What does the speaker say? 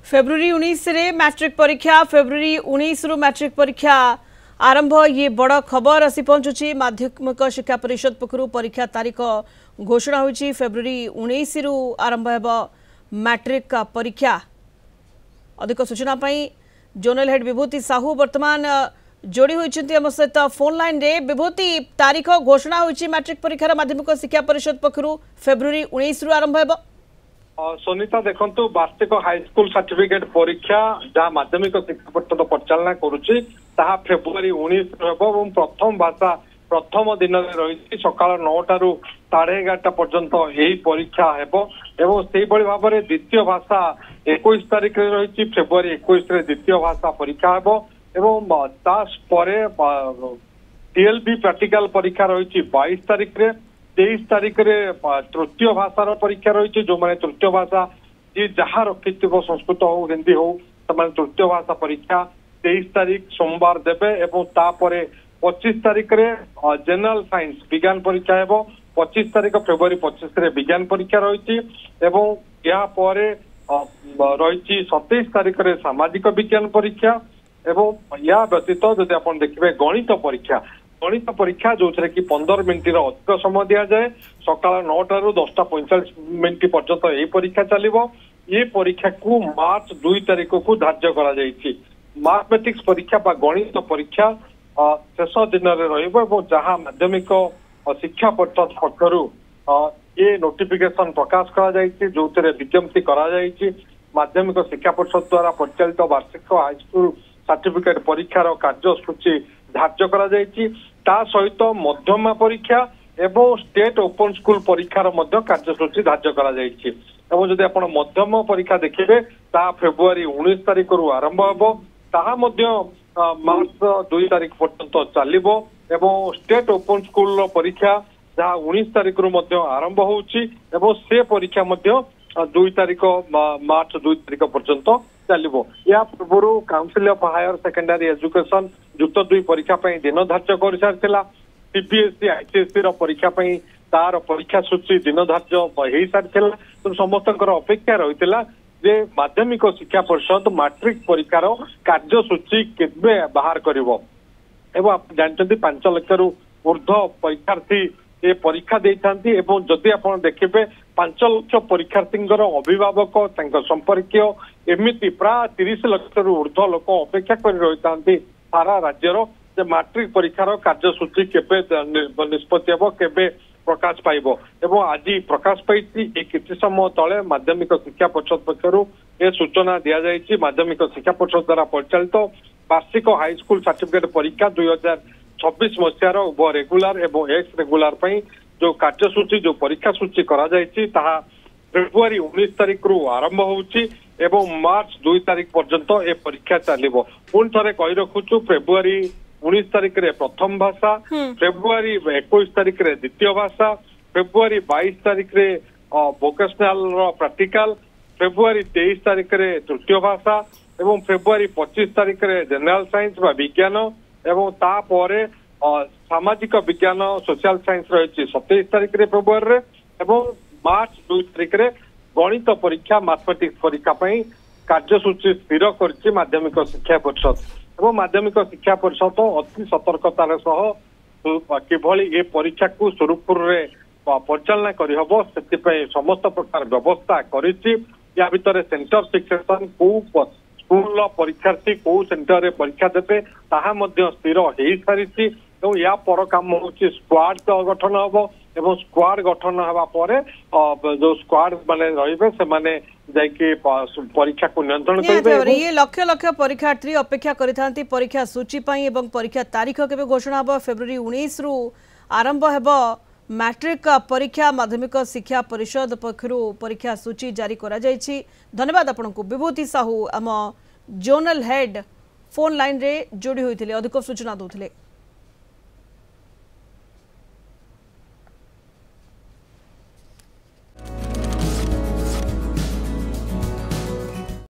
February 19 रे matric परीक्षा February 19 रु मैट्रिक परीक्षा आरंभ। ये बड़ खबर आसी पहुंचुची माध्यमिक शिक्षा परिषद पक्षरु परीक्षा तारीख घोषणा होईची। फेब्रुआरी 19 रु आरंभ हेबो मैट्रिक परीक्षा। अधिक सूचना पाई जोनल हेड विभूति साहू वर्तमान जोड़ी होइछन्ती हम सहित फोन लाइन रे। विभूति, तारीख घोषणा होईची मैट्रिक परीक्षार माध्यमिक शिक्षा परिषद पक्षरु फेब्रुआरी 19 रु आरंभ हेबो। सुनीता देखंतु वार्षिक हाईस्कूल सर्टिफिकेट परीक्षा जहाँ माध्यमिक शिक्षा परिषद परिचालना करुच्ची ताहा फेब्रुआरी 19 हेबो। प्रथम भाषा प्रथम दिन रही सकाळ 9 रु 11:30 पर्यंत यही परीक्षा हेबो एवं से भाव में द्वितीय भाषा 21 तारीख रही फेब्रुआरी 21 रे द्वितीय भाषा परीक्षा हेबो एवं टीएलबी प्रैक्टिकल परीक्षा रही 22 तारीख रे। 23 तारीख रे तृतीय भाषार परीक्षा रही जो मैंने तृतीय भाषा जी जहाँ रखि संस्कृत हो हिंदी हो तृतीय भाषा परीक्षा 23 तारीख सोमवार देवे एवं तापर 25 तारीख रे जनरल साइंस विज्ञान परीक्षा हेबो। 25 तारीख फेब्रुआरी 25 रे विज्ञान परीक्षा रही एवं या परे रही 27 तारीख रे सामाजिक विज्ञान परीक्षा एवं या व्यतीत जदि आप देखिए गणित परीक्षा जो कि 15 मिनिट अधिक समय दि जाए सकाळ 9 रु 10:45 मिनिट पर्यंत यही परीक्षा चलिबो। ये परीक्षा को मार्च 2 तारीख को धार्य करा जायछि। मैथमेटिक्स परीक्षा बा गणित परीक्षा शेष दिन में रहिबो जहाँ माध्यमिक शिक्षा परिषद पक्षरु ये नोटिफिकेशन प्रकाश करा जायछि जो विज्ञप्ति करा जायछि। माध्यमिक शिक्षा परिषद द्वारा परिचालित वार्षिक हाईस्कूल सर्टिफिकेट परीक्षार कार्यसूची धार्य करा जायछि। ता सहित मध्यमा परीक्षा एवं स्टेट ओपन स्कूल परीक्षार मध्य कार्यसूची धार्य करा जायछि। एवं जदि आपण मध्यम परीक्षा देखिबे ता फेब्रुआरी 19 तारीख रु आरंभ हेबो ताहा मध्य मार्च 2 तारीख पर्यंत चलिबो एवं स्टेट ओपन स्कूल परीक्षा जहाँ 19 तारीख रु मध्य आरंभ होउछि एवं से परीक्षा मध्य 2 तारीख मार्च 2 तारीख पर्यंत चलिबो। या पूर्व council of higher secondary education युक्त 2 परीक्षा दिन धार्य कर सारी सीबीएसई आईसीएसई परीक्षा तार परीक्षा सूची दिन धार्य हो सारी तो समस्त अपेक्षा रही जे माध्यमिक शिक्षा परिषद मैट्रिक परीक्षार कार्यसूची केबे बाहर करिवो एवं आप जानते 5 लाख रु ऊर्ध्व परीक्षार्थी ये परीक्षा देइथांती एवं जदि आपण देखिबे 5 लाख परीक्षार्थी अभिभावक संपर्कीय एमिति प्राय 30 लाख रु ऊर्ध्व लोक अपेक्षा कर रही सारा राज्यर मैट्रिक परीक्षार कार्यसूची केबे निष्पत्ति हेबो केबे प्रकाश पाइबो एवं आज प्रकाश पाई किसी समय तले माध्यमिक शिक्षा परिषद पक्षरु ये सूचना दि जायछि। माध्यमिक शिक्षा परिषद द्वारा परिचालित वार्षिक हाईस्कूल सर्टिफिकेट परीक्षा 2026 मसीहार उभय रेगुलार एवं एक्स रेगुलार जो कार्यसूची जो परीक्षा सूची करा जायछि ताहा फेब्रुआरी 19 तारीख रु आरंभ होउछि एवं मार्च 2 तारीख पर्यंत ए परीक्षा चलिबो। पुणी थे कही रखुछु फेब्रुआरी 19 तारीख रे प्रथम भाषा, फेब्रुआरी 21 तारीख रे द्वितीय भाषा, फेब्रुआरी 22 तारीख रे वोकेशनल प्रैक्टिकल, फेब्रुआरी 23 तारीख रे तृतीय भाषा एवं फेब्रुआरी 25 तारीख रे जनरल साइंस बा विज्ञान एवं तापर सामाजिक विज्ञान सोशल साइंस रही 27 तारीख रे फेब्रुआरी रे एवं मार्च 2 तारीख रे गणित परीक्षा मैथमेटिक्स परीक्षा कार्यसूची स्थिर करछि माध्यमिक शिक्षा परिषद एवं माध्यमिक शिक्षा परिषद अति सतर्कतार सह किभली ये परीक्षा को सुरुखुर परिचालना करहब से समस्त प्रकार व्यवस्था करिछि। या भितर सेंटर फिक्सेशन को स्कूल परीक्षार्थी को सेंटर रे परीक्षा देते ताहा मध्य स्थिर हो सारी एवं या पर काम होछि स्क्वाड गठन हबो एवं स्क्वाड गठन हवा परे जो स्क्वाड माने रहिबे से माने जाइके परीक्षा को नियंत्रण करिबे। ये लक्ष लक्ष परीक्षार्थी अपेक्षा करिथांती परीक्षा सूची पई एवं परीक्षा तारीख केबे घोषणा हबो फेब्रुआरी 19 रु आरंभ हेबो मैट्रिक परीक्षा। माध्यमिक शिक्षा परिषद पक्षरु परीक्षा सूची जारी करा जायछि। धन्यवाद आपनकु विभूति साहू आम जोनल हेड फोन लाइन रे जोड़ी होइथिले अधिक सूचना दोथिले।